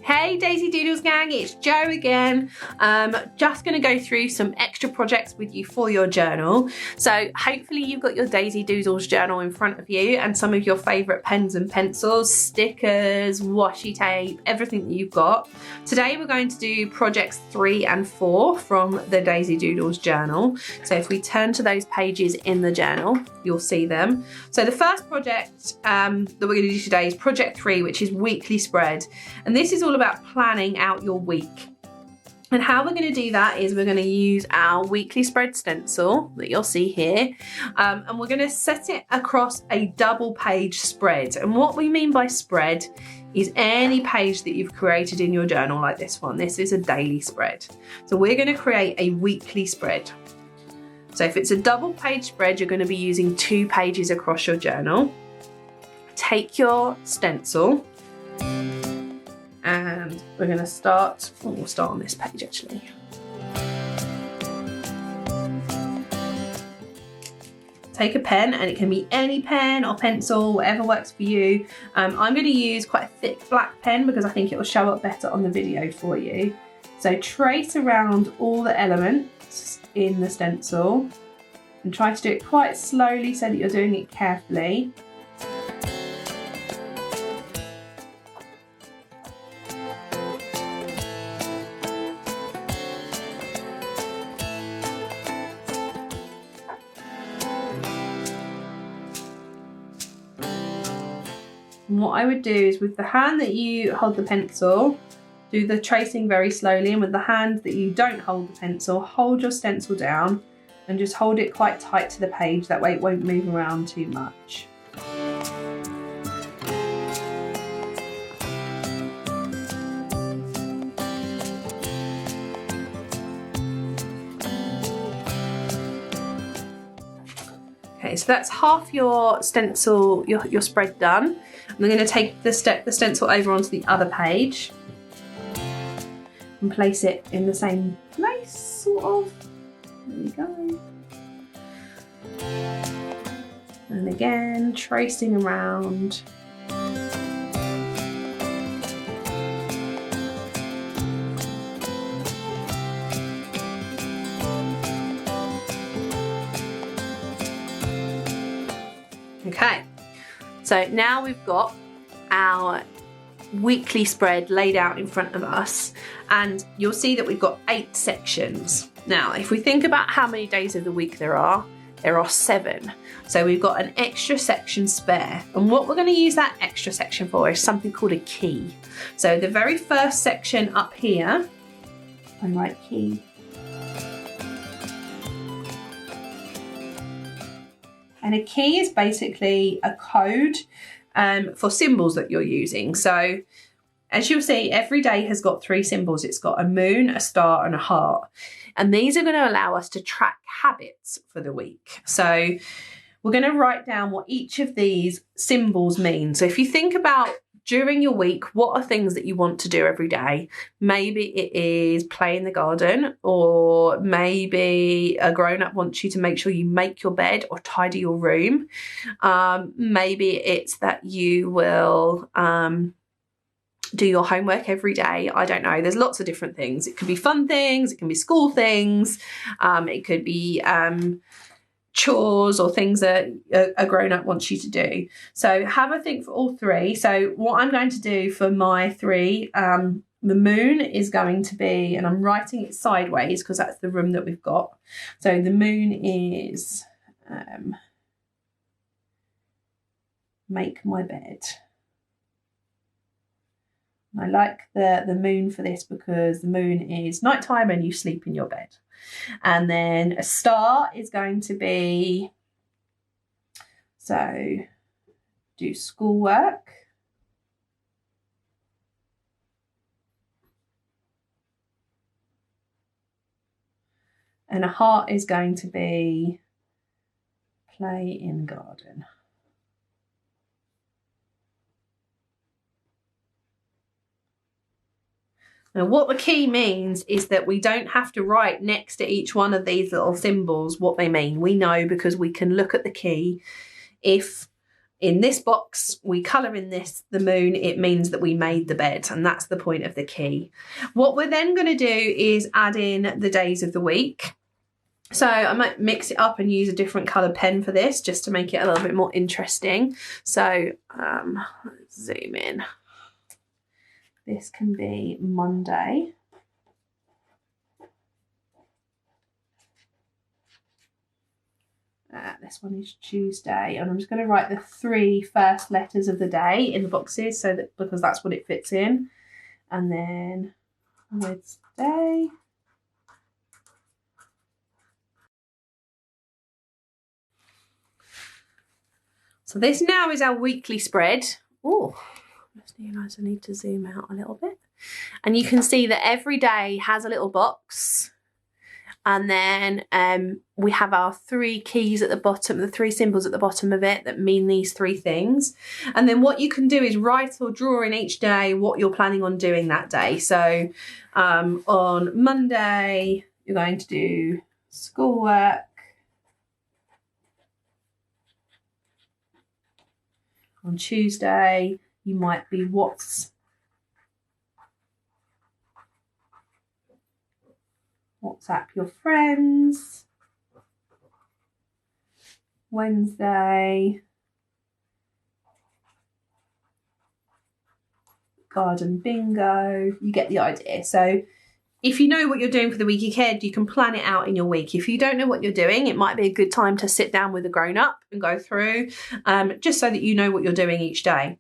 Hey Daisy Doodles gang, it's Jo again. Just going to go through some extra projects with you for your journal. So hopefully you've got your Daisy Doodles journal in front of you and some of your favourite pens and pencils, stickers, washi tape, everything that you've got. Today we're going to do projects 3 and 4 from the Daisy Doodles journal. So if we turn to those pages in the journal, you'll see them. So the first project that we're going to do today is project 3, which is weekly spread. And this is all about planning out your week. And how we're going to do that is we're going to use our weekly spread stencil that you'll see here, and we're going to set it across a double page spread. And what we mean by spread is any page that you've created in your journal, like this one. This is a daily spread. So we're going to create a weekly spread. So if it's a double page spread, you're going to be using 2 pages across your journal. Take your stencil, and we're going to start, we'll start on this page actually. Take a pen, and it can be any pen or pencil, whatever works for you. I'm going to use quite a thick black pen because I think it will show up better on the video for you. So trace around all the elements in the stencil and try to do it quite slowly so that you're doing it carefully. And what I would do is with the hand that you hold the pencil, do the tracing very slowly, and with the hand that you don't hold the pencil, hold your stencil down and just hold it quite tight to the page. That way it won't move around too much. Okay, so that's half your stencil, your spread done. I'm going to take the stencil over onto the other page and place it in the same place, sort of. There you go. And again, tracing around. Okay, so now we've got our weekly spread laid out in front of us, and you'll see that we've got 8 sections. Now, if we think about how many days of the week there are 7. So we've got an extra section spare, and what we're going to use that extra section for is something called a key. So the very first section up here, and write key. And a key is basically a code for symbols that you're using. So as you'll see, every day has got 3 symbols. It's got a moon, a star, and a heart. And these are going to allow us to track habits for the week. So we're going to write down what each of these symbols mean. So if you think about during your week, what are things that you want to do every day? Maybe it is play in the garden, or maybe a grown-up wants you to make sure you make your bed or tidy your room. Maybe it's that you will do your homework every day. I don't know. There's lots of different things. It could be fun things. It can be school things. It could be chores or things that a grown-up wants you to do. So have a think for all 3. So what I'm going to do for my 3, the moon is going to be, and I'm writing it sideways because that's the room that we've got. So the moon is make my bed. I like the moon for this because the moon is nighttime and you sleep in your bed. And then a star is going to be, so do schoolwork. And a heart is going to be play in garden. Now, what the key means is that we don't have to write next to each one of these little symbols what they mean. We know because we can look at the key if in this box, we colour in the moon, it means that we made the bed, and that's the point of the key. What we're then going to do is add in the days of the week. So I might mix it up and use a different colour pen for this, just to make it a little bit more interesting. So let's zoom in. This can be Monday. This one is Tuesday, and I'm just going to write the 3 first letters of the day in the boxes, so that because that's what it fits in. And then Wednesday. So this now is our weekly spread. Oh, I just realise I need to zoom out a little bit. And you can see that every day has a little box. And then we have our 3 keys at the bottom, the 3 symbols at the bottom of it that mean these 3 things. And then what you can do is write or draw in each day what you're planning on doing that day. So on Monday, you're going to do schoolwork. On Tuesday, you might be WhatsApp your friends. Wednesday, garden bingo. You get the idea. So if you know what you're doing for the week ahead, you can plan it out in your week. If you don't know what you're doing, it might be a good time to sit down with a grown-up and go through, just so that you know what you're doing each day.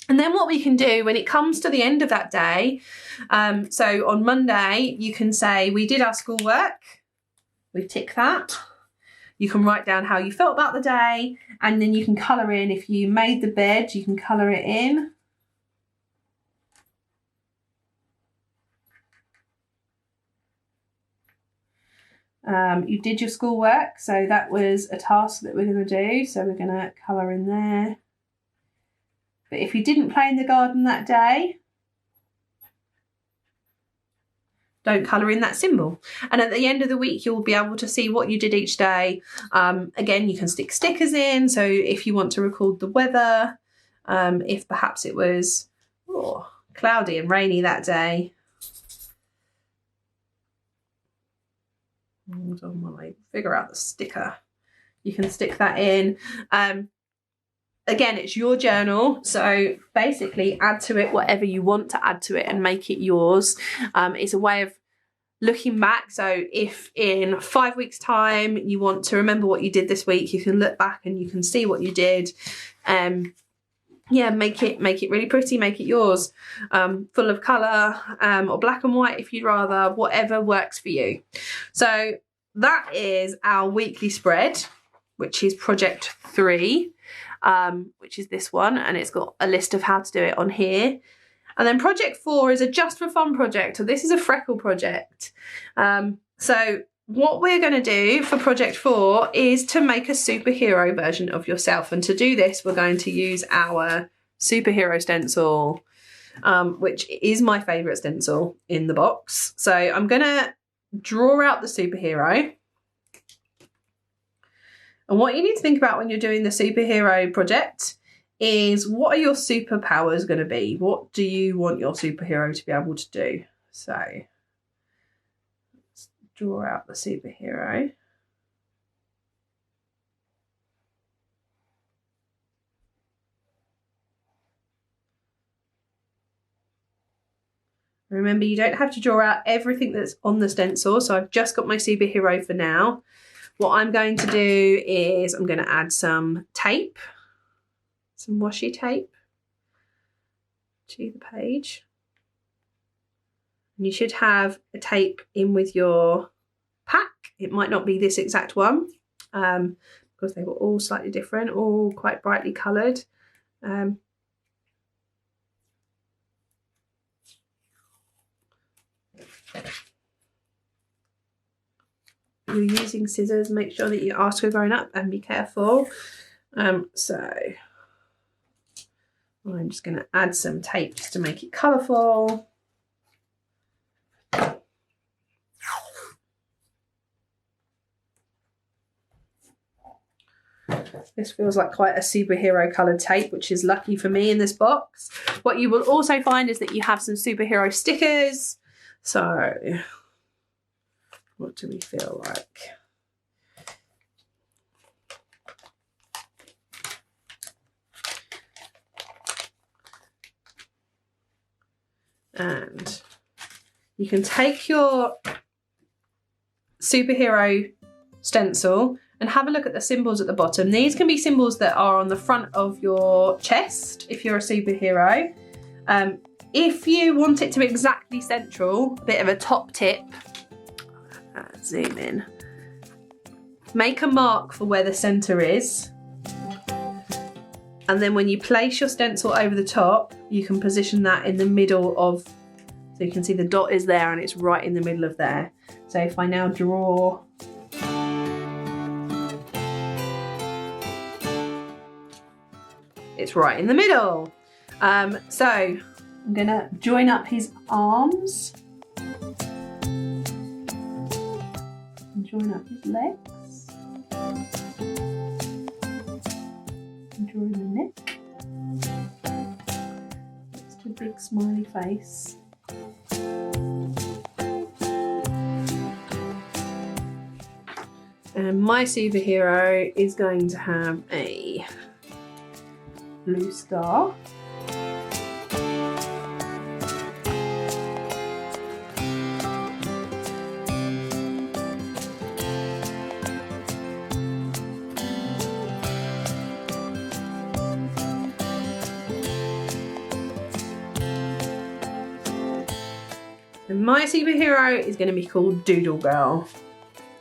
And then what we can do when it comes to the end of that day, so on Monday, you can say, we did our schoolwork, we tick that. You can write down how you felt about the day, and then you can colour in. If you made the bed, you can colour it in. You did your schoolwork, so that was a task that we're going to do, so we're going to colour in there. But if you didn't play in the garden that day, don't colour in that symbol. And at the end of the week, you'll be able to see what you did each day. Again, you can stick stickers in, so if you want to record the weather, if perhaps it was cloudy and rainy that day. On my figure out the sticker, you can stick that in. Again, it's your journal, so basically add to it whatever you want to add to it and make it yours. It's a way of looking back. So if in 5 weeks time you want to remember what you did this week, you can look back and you can see what you did. Yeah, make it really pretty, make it yours, full of colour, or black and white if you'd rather, whatever works for you. So that is our weekly spread, which is project 3, which is this one, and it's got a list of how to do it on here. And then project 4 is a just for fun project, so this is a freckle project. So what we're going to do for project 4 is to make a superhero version of yourself. And to do this, we're going to use our superhero stencil, which is my favourite stencil in the box. So I'm going to draw out the superhero. And what you need to think about when you're doing the superhero project is, what are your superpowers going to be? What do you want your superhero to be able to do? So draw out the superhero. Remember, you don't have to draw out everything that's on the stencil, so I've just got my superhero for now. What I'm going to do is I'm going to add some tape, some washi tape to the page. And you should have a tape in with your pack. It might not be this exact one, because they were all slightly different, all quite brightly coloured. You're using scissors, make sure that you ask a grown up and be careful. So I'm just going to add some tape just to make it colourful. This feels like quite a superhero coloured tape, which is lucky for me in this box. What you will also find is that you have some superhero stickers. So, what do we feel like? And you can take your superhero stencil and have a look at the symbols at the bottom. These can be symbols that are on the front of your chest if you're a superhero. If you want it to be exactly central, a bit of a top tip, zoom in, make a mark for where the centre is. And then when you place your stencil over the top, you can position that in the middle of, so you can see the dot is there and it's right in the middle of there. So if I now draw, it's right in the middle. So I'm gonna join up his arms and join up his legs. Drawing the neck. Just a big smiley face. And my superhero is going to have a blue star. And my superhero is going to be called Doodle Girl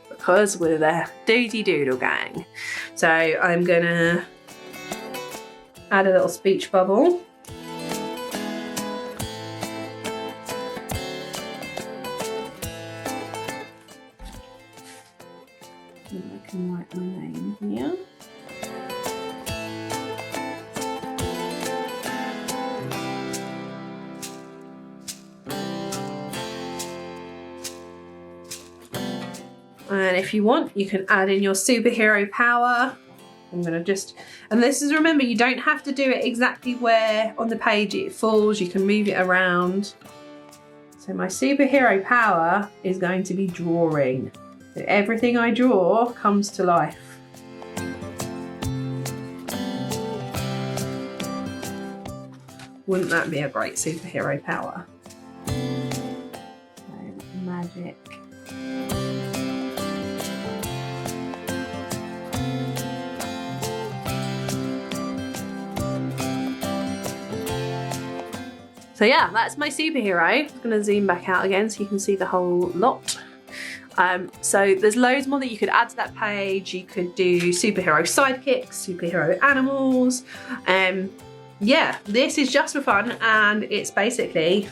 because we're the Doody Doodle gang. So I'm going to add a little speech bubble. And I can write my name here. And if you want, you can add in your superhero power. I'm gonna just, and this is, remember, you don't have to do it exactly where on the page it falls, you can move it around. So my superhero power is going to be drawing. So everything I draw comes to life. Wouldn't that be a great superhero power? So, magic. So yeah, that's my superhero. I'm gonna zoom back out again so you can see the whole lot. So there's loads more that you could add to that page. You could do superhero sidekicks, superhero animals. Yeah, this is just for fun, and it's basically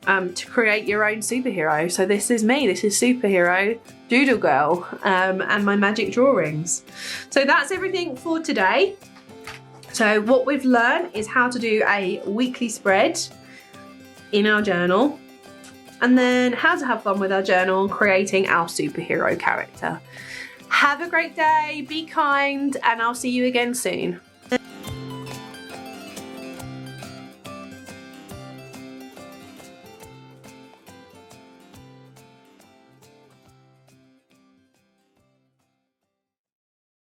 to create your own superhero. So this is me, this is superhero Doodle Girl, and my magic drawings. So that's everything for today. So what we've learned is how to do a weekly spread in our journal, and then how to have fun with our journal creating our superhero character. Have a great day, be kind, and I'll see you again soon.